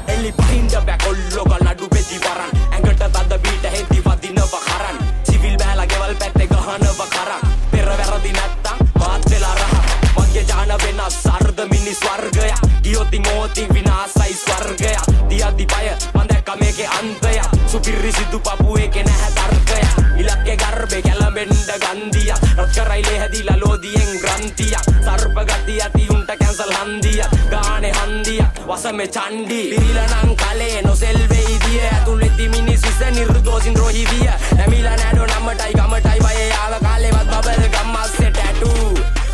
Eli pahinda bäkolloga nadu pedi waran ඇඟට තද බීට හෙද්දි වදිනව කරන් සිවිල් බෑලා ගෙවල් පැත්තේ ගහනව කරන් පෙර වැරදි නැත්තම් මාත් වෙලා රහ මගේ ජාන වෙනස් අර්ධ මිනිස් වර්ගය ගියොතින් ඕති විනාසයි ස්වර්ගය දියද්දි පය මන් දැක්ක මේකේ අන්තය සුපිරි සිදු පපුවේකේ නැහැ තර්කය ඉලක්කේ ගර්භේ කැළඹෙන්න ගන්දිය රත් කරයිලේ හැදිලා ලෝදියෙන් ග්‍රන්තිය සර්ප ගතිය ඇති උන්ට කැන්සල් හන්දිය ගානේ හන්දිය වසමේ චණ්ඩි පිරිලා නම් කලේ නොසෙල් වෙයිදිය ඇතුළෙති මිනිස් විස නිර්දෝෂින් රෝහි විය නැමිලා නෑඩෝ නම්මටයි ගමටයි බයේ ආව කාලේවත් බබල් ගම්මස්සේ ටැටු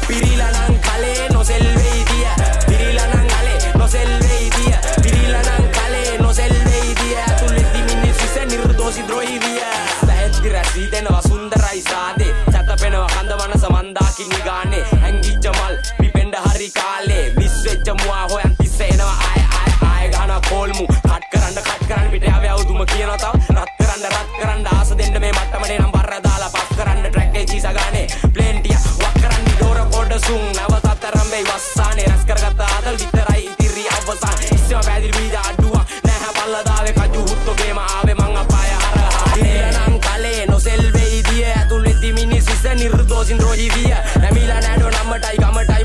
පිරිලා නම් කලේ නොසෙල් වෙයිදිය පිරිලා නම් කලේ නොසෙල් වෙයිදිය පිරිලා නම් කලේ නොසෙල් වෙයිදිය ඇතුළෙති මිනිස් විස නිර්දෝෂින් රෝහි විය පැහැදිලි රැසී දෙනවා සුන්දරයි සාදේ සැතපෙනවා කඳ මනස මන්දාකිනි ගානේ ඇංගිච්ච මල් පිපෙන්න හරි කාලේ මිස් වෙච්ච මුවා හොයන් තිස්සේ එනවා ආය ගහන කොල්මු කට් කරන්න පිට ආවේ අවුදුම කියනවා තව රත් කරන්න ආස දෙන්න මේ මට්ටමනේ නම් බර දාලා පස් කරන්න ට්‍රැක් එකේ චීසා ගානේ ප්ලේන්ටිය වක් කරන්න ඩෝර පොඩ සුන් නවතත් රම්බේ වස්සානේ රස් කරගත්ත ආදල් විතරයි ඉතිරි අවසන් ඉස්සම පැදිරි බීජ අඩුවක් නැහැ පල්ලදාවේ කජු හුත්තෝගේම ආවේ මං අපාය හරහා නම් කලේ නොසෙල් වෙයිදිය ඇතුළෙති මිනිස් විස නිර්දෝෂින් රෝහි විය නැමිලා නෑඩෝ නම්මටයි ගමටයි